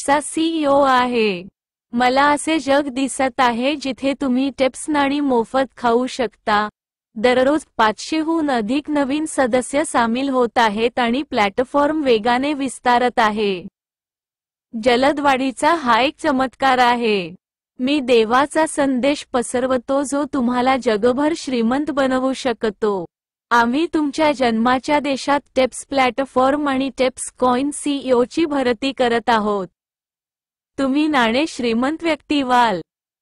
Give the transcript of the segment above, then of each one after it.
एक्सचेंजचा सीईओ आहे. मला असे जग दिसत आहे जिथे तुम्ही टिप्स नाणी मोफत खाऊ शकता. दररोज 500हून अधिक नवीन सदस्य सामील होत आहेत आणि प्लॅटफॉर्म वेगाने विस्तारत आहे. जलद वाढीचा हा एक चमत्कार आहे. मी देवाचा संदेश पसरवतो जो तुम्हाला जगभर श्रीमंत बनवू शकतो. आम्ही तुमच्या जन्माच्या देशात टिप्स प्लॅटफॉर्म आणि टिप्स कॉइन सीईओची भरती करत आहोत. तुम्ही नाणे श्रीमंत व्यक्ती व्हाल.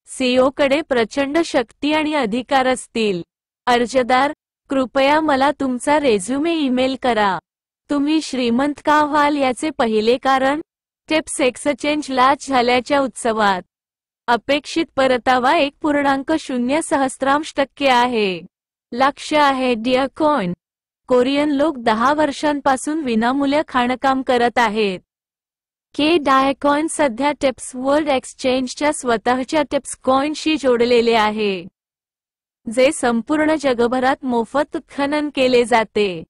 सीईओकडे प्रचंड शक्ती आणि अधिकार असतील. अर्जदार, कृपया मला तुमचा रेझ्युमे ईमेल करा. तुम्ही श्रीमंत का व्हाल याचे पहिले कारण टिप्स एक्सचेंज लाँच झाल्याच्या उत्सवात अपेक्षित परतावा 1.0% आहे. लक्ष्य आहे डिअर कॉइन. कोरियन लोक 10 वर्षांपासून विनामूल्य खाणकाम करत आहेत. डायकॉइन सध्या टिप्स वर्ल्ड एक्सचेंजच्या स्वतःच्या टिप्स कॉइनशी जोडलेले आहे, जे संपूर्ण जगभरात मोफत उत्खनन केले जाते.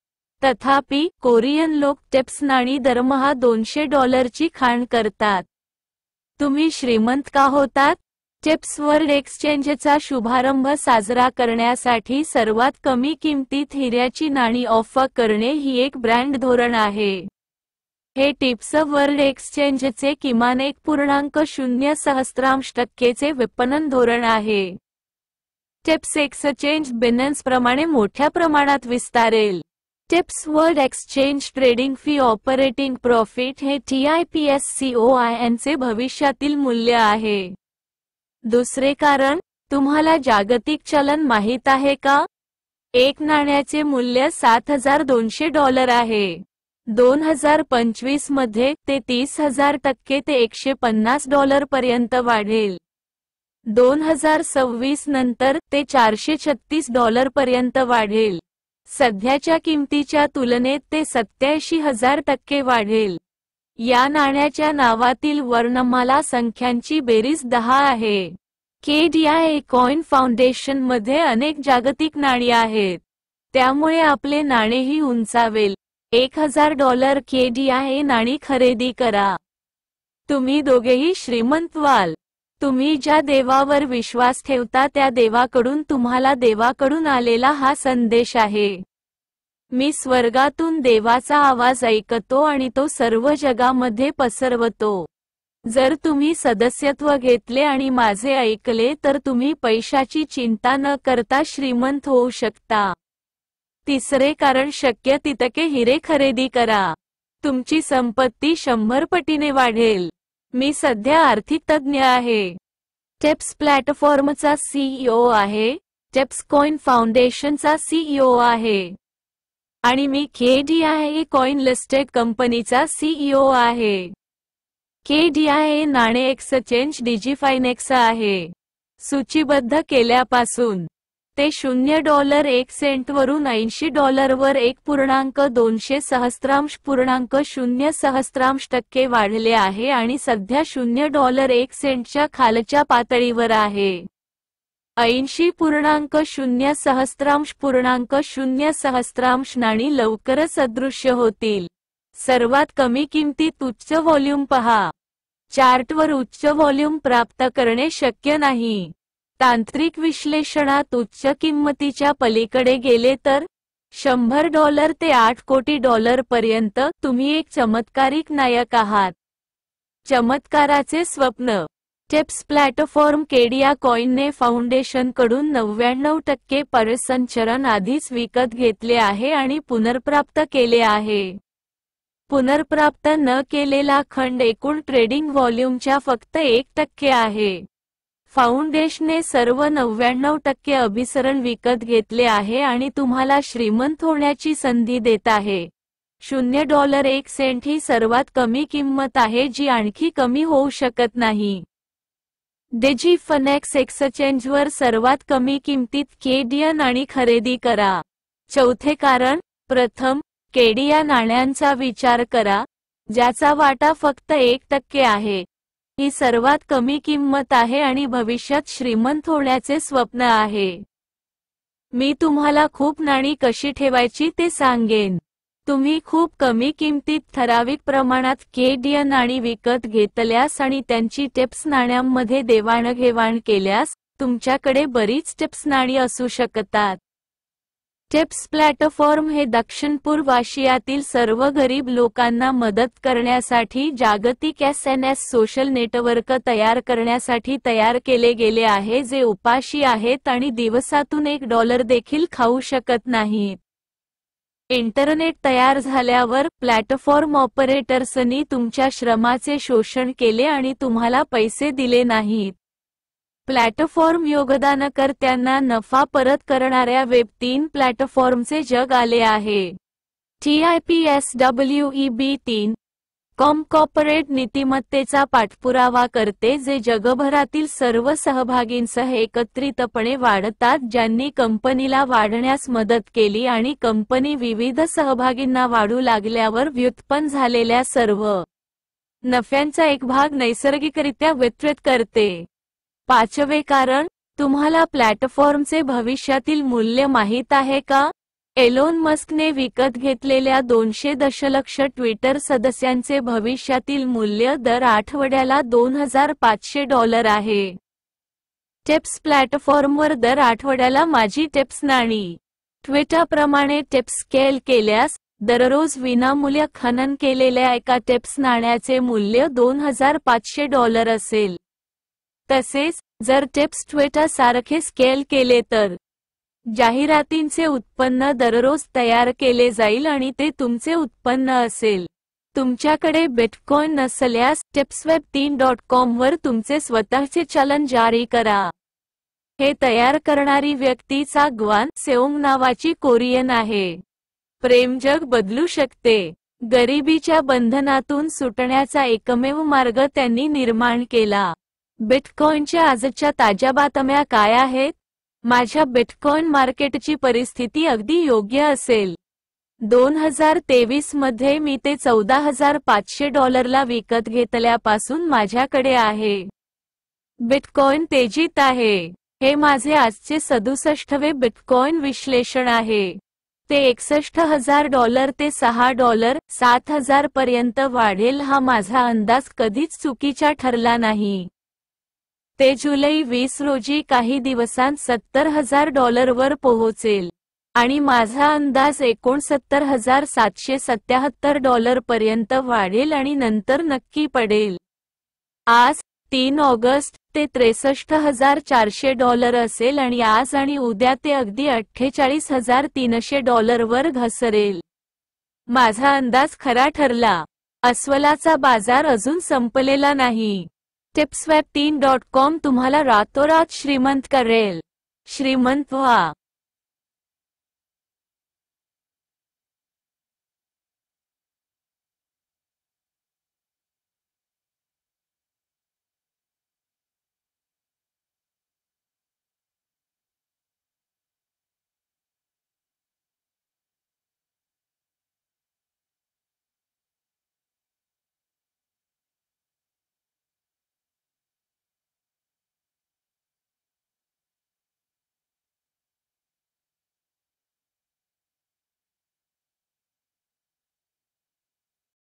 तथापि, कोरियन लोक टिप्स नाणी दरमहा $200ची खाण करतात. तुम्ही श्रीमंत का होतात? टिप्स वर्ल्ड एक्सचेंजचा शुभारंभ साजरा करण्यासाठी सर्वात कमी किमतीत हिऱ्याची नाणी ऑफर करणे ही एक ब्रँड धोरण आहे. हे टिप्स वर्ल्ड एक्सचेंजचे किमान 1.0% विपणन धोरण आहे. टिप्स एक्सचेंज बिनन्स प्रमाणे मोठ्या प्रमाणात विस्तारेल. Tips World exchange trading fee operating profit हे TIPSCOINचे भविष्यातील मूल्य आहे. दुसरे कारण, तुम्हाला जागतिक चलन माहित आहे का? एक नाण्याचे मूल्य $7,200 आहे. 2025 मध्ये ते 30,000% ते $150 पर्यंत वाढेल. 2026 नंतर ते $436 पर्यंत वाढेल. सध्याच्या किमतीच्या तुलनेत ते 87,000% वाढेल. या नाण्याच्या नावातील वर्णमाला संख्यांची बेरीज 10 आहे. KDIA कॉइन फाउंडेशनमध्ये अनेक जागतिक नाणी आहेत, त्यामुळे आपले नाणेही उंचावेल. $1,000 KDIA नाणी खरेदी करा. तुम्ही दोघेही श्रीमंत व्हाल. तुम्ही ज्या देवावर विश्वास ठेवता त्या देवाकडून तुम्हाला देवाकडून आलेला हा संदेश आहे. मी स्वर्गातून देवाचा आवाज ऐकतो आणि तो सर्व जगामध्ये पसरवतो. जर तुम्ही सदस्यत्व घेतले आणि माझे ऐकले तर तुम्ही पैशाची चिंता न करता श्रीमंत होऊ शकता. तिसरे कारण, शक्य तितके हिरे खरेदी करा. तुमची संपत्ती 100 पटीने वाढेल. मी सध्या आर्थिक तज्ञ आहे. टिप्स प्लॅटफॉर्मचा सीईओ आहे. टिप्स कॉइन फाउंडेशनचा सीईओ आहे. आणि मी KDIA कॉइन लिस्टेड कंपनीचा सीईओ आहे. KDIA नाणे एक्सचेंज डिजिफायनेक्स आहे. सूचीबद्ध केल्यापासून ते $0.1 वरून $80 वर 1.200% वाढले आहे आणि सध्या $0.1 खालच्या पातळीवर आहे. 80.000% नाणी लवकरच अदृश्य होतील. सर्वात कमी किमतीत उच्च व्हॉल्यूम पहा. चार्टवर उच्च व्हॉल्यूम प्राप्त करणे शक्य नाही. तांत्रिक विश्लेषणात उच्च किंमतीच्या पलीकडे गेले तर $100 ते $8 कोटी पर्यंत तुम्ही एक चमत्कारिक नायक आहात. चमत्काराचे स्वप्न. टिप्स प्लॅटफॉर्म KDIA कॉइनने फाउंडेशनकडून 99% परिसंचरण आधीच विकत घेतले आहे आणि पुनर्प्राप्त केले आहे. पुनर्प्राप्त न केलेला खंड एकूण ट्रेडिंग व्हॉल्यूमच्या फक्त 1% आहे. फाउंडेशनने सर्व 99% अभिसरण विकत घेतले आहे आणि तुम्हाला श्रीमंत होण्याची संधी देत आहे. $0.1 ही सर्वात कमी किंमत आहे जी आणखी कमी होऊ शकत नाही. डिजिफायनेक्स एक्सचेंजवर सर्वात कमी किमतीत KDIA नाणी खरेदी करा. चौथे कारण, प्रथम, KDIA नाण्यांचा विचार करा, ज्याचा वाटा फक्त 1% आहे. ही सर्वात कमी किंमत आहे आणि भविष्यात श्रीमंत होण्याचे स्वप्न आहे. मी तुम्हाला खूप नाणी कशी ठेवायची ते सांगेन. तुम्ही खूप कमी किमतीत ठराविक प्रमाणात KD नाणी विकत घेतल्यास आणि त्यांची टिप्स नाण्यांमध्ये देवाणघेवाण केल्यास तुमच्याकडे बरीच टिप्स नाणी असू शकतात. टिप्स प्लॅटफॉर्म हे दक्षिण-पूर्व आशियातील सर्व गरीब लोकांना मदत करण्यासाठी जागतिक SNS सोशल नेटवर्क तयार करण्यासाठी तयार केले गेले आहे जे उपाशी आहेत आणि दिवसातून $1 देखील खाऊ शकत नाहीत. इंटरनेट तयार झाल्यावर प्लॅटफॉर्म ऑपरेटर्सनी तुमच्या श्रमाचे शोषण केले आणि तुम्हाला पैसे दिले नाहीत. प्लॅटफॉर्म योगदानकर्त्यांना नफा परत करणाऱ्या वेब3 प्लॅटफॉर्मचे जग आले आहे. TIPSWEB3 कॉम कॉर्पोरेट नीतिमत्तेचा पाठपुरावा करते जे जगभरातील सर्व सहभागींसह एकत्रितपणे वाढतात ज्यांनी कंपनीला वाढण्यास मदत केली आणि कंपनी विविध सहभागींना वाढू लागल्यावर व्युत्पन्न झालेल्या सर्व नफ्यांचा एक भाग नैसर्गिकरित्या वितरित करते. 5वे कारण, तुम्हाला प्लॅटफॉर्मचे भविष्यातील मूल्य माहीत आहे का? एलोन मस्कने विकत घेतलेल्या 200 दशलक्ष ट्विटर सदस्यांचे भविष्यातील मूल्य दर आठवड्याला $2,500 आहे. टिप्स प्लॅटफॉर्मवर दर आठवड्याला माझी टिप्स नाणी. ट्विटरप्रमाणे टिप्स स्केल केल्यास दररोज विनामूल्य खनन केलेल्या एका टिप्स नाण्याचे मूल्य $2,500 असेल. तसेच जर टिप्स ट्विटर सारखे स्केल केले तर जाहिरातींचे उत्पन्न दररोज तयार केले जाईल आणि ते तुमचे उत्पन्न असेल. तुमच्याकडे बिटकॉइन नसल्यास tipsweb3.com वर तुमचे स्वतःचे चलन जारी करा. हे तयार करणारी व्यक्ती चा ग्वान सेओंग नावाची कोरियन आहे. प्रेम जग बदलू शकते. गरिबीच्या बंधनातून सुटण्याचा एकमेव मार्ग त्यांनी निर्माण केला. बिटकॉइनच्या आजच्या ताज्या बातम्या काय आहेत? माझ्या बिटकॉइन मार्केटची परिस्थिती अगदी योग्य असेल. 2023 मध्ये मी ते $14,500 ला विकत घेतल्यापासून माझ्याकडे आहे. बिटकॉइन तेजीत आहे. हे माझे आजचे 67वे बिटकॉइन विश्लेषण आहे. ते $61,000 ते $6,000-7,000 पर्यंत वाढेल हा माझा अंदाज कधीच चुकीचा ठरला नाही. ते जुलै 20 रोजी काही दिवसांत $70,000 वर पोहोचेल आणि माझा अंदाज $69,777 पर्यंत वाढेल आणि नंतर नक्की पडेल. आज 3 ऑगस्ट ते $63,400 असेल आणि आज आणि उद्या ते अगदी $48,300 वर घसरेल. माझा अंदाज खरा ठरला. अस्वलाचा बाजार अजून संपलेला नाही. tipsweb3.com तुम्हाला रातोरात श्रीमंत करेल. श्रीमंत व्हा.